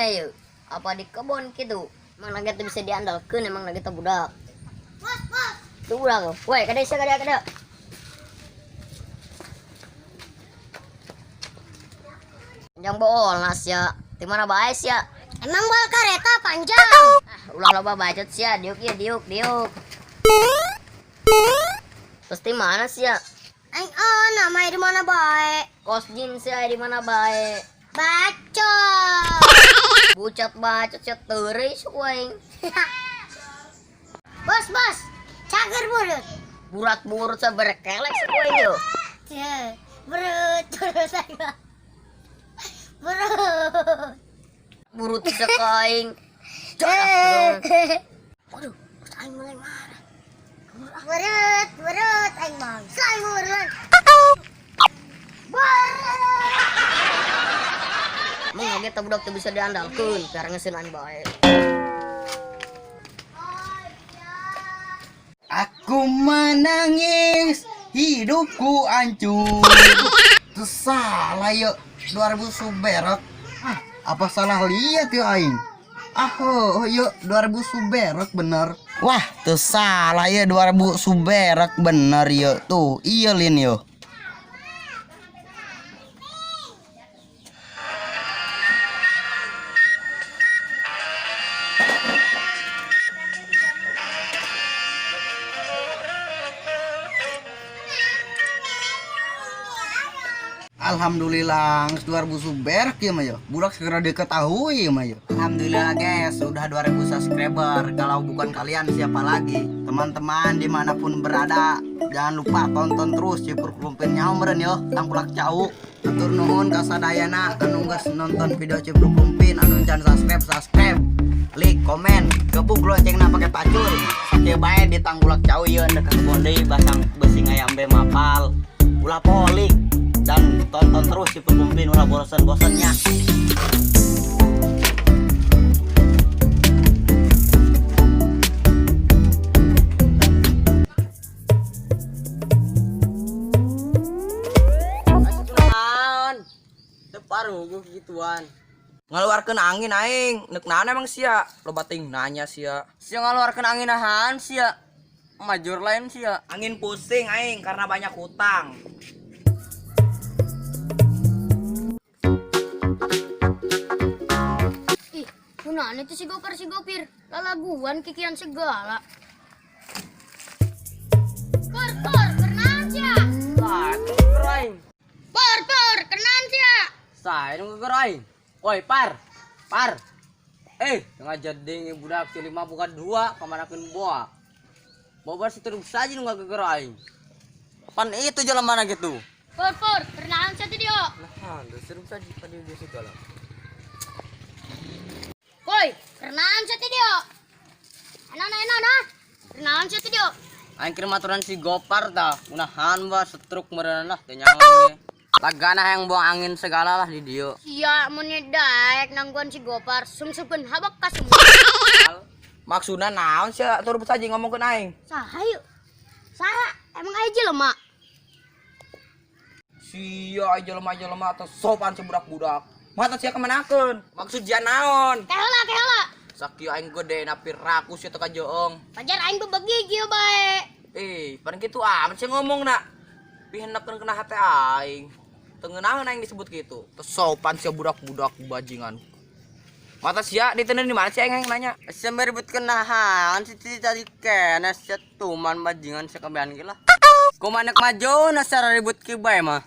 yuk. Apa di kebun gitu? Emang lagi tuh bisa diandalkan emang lagi tuh budak. Tuh budak. Woi, kada. Panjang bolas ya. Di mana bae ya? Emang bal kereta panjang. Ulah loba bacot sih ya. Diuk. Terus di mana sih ya? Aing namanya di mana bae? Kos jin sih di mana bae? Bacot. Bucat bacot sih teureus kuing. Bos. Cager burut. Burat saberkelek sih kuing yo. Burut saya. Burut. Burut sekaing. Waduh, aing mulai marah. Burut aing mah. Sai burut. Emang lagi tuh budak tuh bisa diandalkan karena ngesenan bae. Aku menangis, hidupku hancur. Itu salah yuk, 2000 suberok. Apa salah lihat yuk aing? Yuk 2000 suberok bener. Wah, tuh salah ya 2000 suberok bener yuk. Tuh, iya lin yuk. Alhamdulillah 2000 suber ya Mayo. Budak segera diketahui Mayo. Alhamdulillah guys, sudah 2000 subscriber. Kalau bukan kalian siapa lagi? Teman-teman dimanapun berada, jangan lupa tonton terus Cipur Klumpin nyameren yo. Tangkulak cau. Atur nuhun kasadayana anu geus nonton video Cipur Klumpin anu can subscribe. Like, komen, gebuk loncengna pakai pacul. Sakieu bae di Tanggulak cau ieu dekat kebon deui basang besi ngayambe mapal. Ulah polik dan tonton terus si Klumpin ulah bosan-bosannya. Paruh gue gituan ngaluarkeun angin aing neuk naon emang sia lo bating nanya sia ngaluarkeun angin ahan sia majur lain sia angin pusing aing karena banyak hutang. Ih, kunaon itu si Gopir lalaguan kikian segala. Por, kenaon sia? Lah itu geger aing. Por, kenaon sia? Saya nu geger aing. Woi par. Tengah jadi budak si 5 bukan 2 kamanakeun boa. Boba si terus saja nu geger aing. Pan itu jalan mana gitu? Por, kenaon sia teh dio? Nah, terus saja pada dia segala. Woi, kenaon sia teh dio? Enak. Kenaon sia teh dio? Aing kirim aturan si Gopar tah, unahan ba setruk meureun lah teh nyangan ge. Lagana yang buang angin segala lah di dieu. Sia mun daek nangguan si Gopar, sumsupkeun habak ka semua. Maksudna naon sia tur saja ngomongkeun aing. Saha yeuh? Saha? Emang aya jelema? Sia jelema-jelema teh sopan si budak-budak. Mata sia kemanakeun? Maksud dia naon? Kehala. Sakieu aing gede napi rakus sia teh kajeong. Pajar aing bebegi kieu bae. Pan kitu amat sia ngomongna. Pihenepkeun kena hate aing. Tengenahan aing disebut gitu. Sopan sia budak-budak bajingan. Mata sia diteuneun di mana sih aing nanya? Sia meributkeun nahan si tadi kene sia tuman bajingan sia kabean ge lah. Kumanek majo na secara ribut ki bae mah.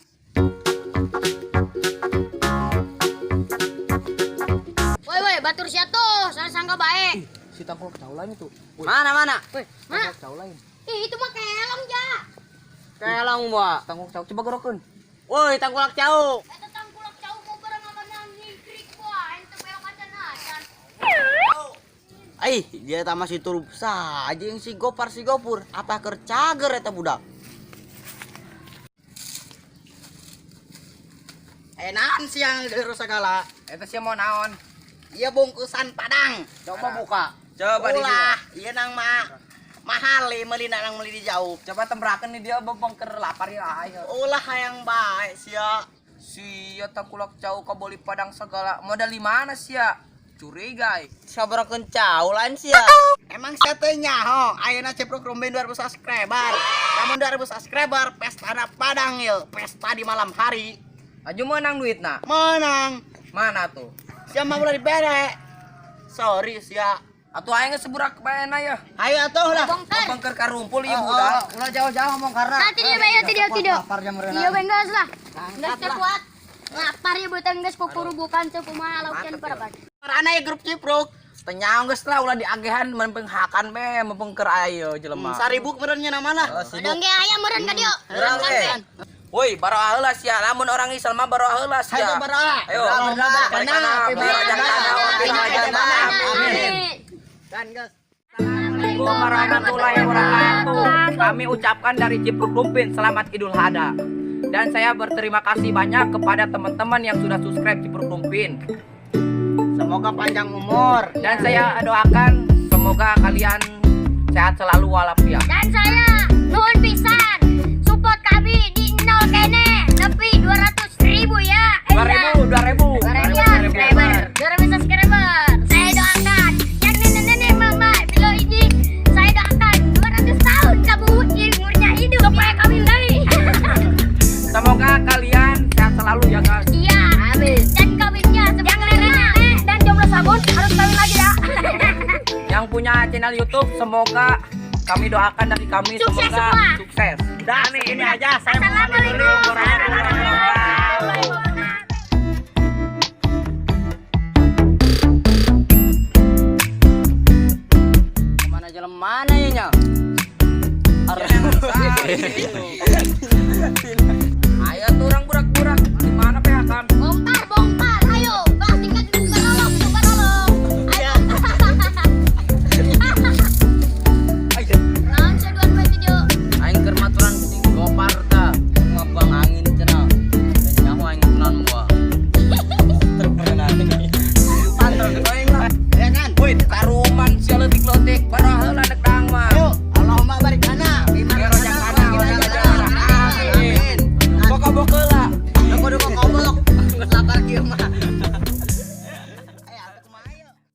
Woi, batur sia tuh, sangka bae. Si tangkul tahu lain itu. Mana? Woi, Mana? tahu lain. Ih, itu mah kelong ja. Kelang ba, tangkul tahu coba gorokeun. Woi, tangkulak cau. Eta tangkulak cau mau barang akan ngikrik wah, ente belok acan-acan. Dia tamas si turup saja yang si Gopur. Apa kercager eta budak? Naon sih yang geus segala? Eta sih mau naon? Iya bungkusan Padang. Coba buka. Coba di ulah, ieu nang mahal meuli nang meuli di jauh. Coba tembrakeun nih dia bongker lapar ya ayo. Ulah hayang bae sia. Sia tangkulak jauh ka boli Padang segala. Modal di mana sia? curiga. Sabar kencaulan sih ya. Emang satenya ho, ayeuna Cipruk Rumbin 2000 subscriber. Namun 2000 subscriber pesta na Padang yeuh, pesta di malam hari. Aju menang duit nak. Menang. Mana tuh? Sia mah udah dibere. Sorry sia. Atuh aing geus seburak baena ya. Ayo atuh lah. Bongkar. Bangker karumpul ieu budak. Ulah jauh-jauh ngomong karena. Nanti dia bayar tidak. Lapar jam Iya berenang. benggas lah. Nggak terkuat. Lapar ya buat enggas kukuru bukan cekumaha lautan parapan. Karena ya grup Cipruk. Tenyang geus lah ulah diagehan mempenghakan be mempengker ayo jelema. Saribuk merennya nama lah. Udang ge aya meureun ka dieu. Urang woi, baroah heula sia. Lamun orang Islam mah baroah heula sia. Ayo baroah. Ayo. Amin. Kan guys. Assalamualaikum warahmatullahi wabarakatuh. Kami ucapkan dari Cipruk Rumpin selamat Idul Adha. Dan saya berterima kasih banyak kepada teman-teman yang sudah subscribe Cipruk Rumpin. Semoga panjang umur. Dan saya doakan semoga kalian sehat selalu walafiat. Dan saya nuhun pisan support kami di nol kene nepi 200.000 ya. 2000 subscriber. 200 subscriber. Saya doakan yang nenek-nenek mama bila ini saya doakan 200 tahun kamu umurnya hidup supaya kami lagi. Semoga kalian sehat selalu ya guys. Iya, amin. Dan kawinnya yang nenek dan jomblo sabun harus kawin lagi ya. Yang punya channel YouTube semoga kami doakan dari kami Sukses semoga semua. sukses. Dah, ini aja. Saya mau Assalamualaikum warahmatullahi wabarakatuh. Mana jalan mana ya nya? Ayo tuh orang burak-burak di mana PHK? Bongkar, ayo, bahas tingkat barolong. Ayo. Naon seduan bae video. Aing keur maturan sing gopar da ngabang angin cenah. Dan nyaho aing punan gua. Pantel aing lah. Ya kan? Woi, karuman sia leutik-leutik barah heula dek dang mah. Ayo, Allahumma barik lana. Biar rojak kana, amin. Boka-boka lah. Doko-doko kobolok. Lapar kieu mah.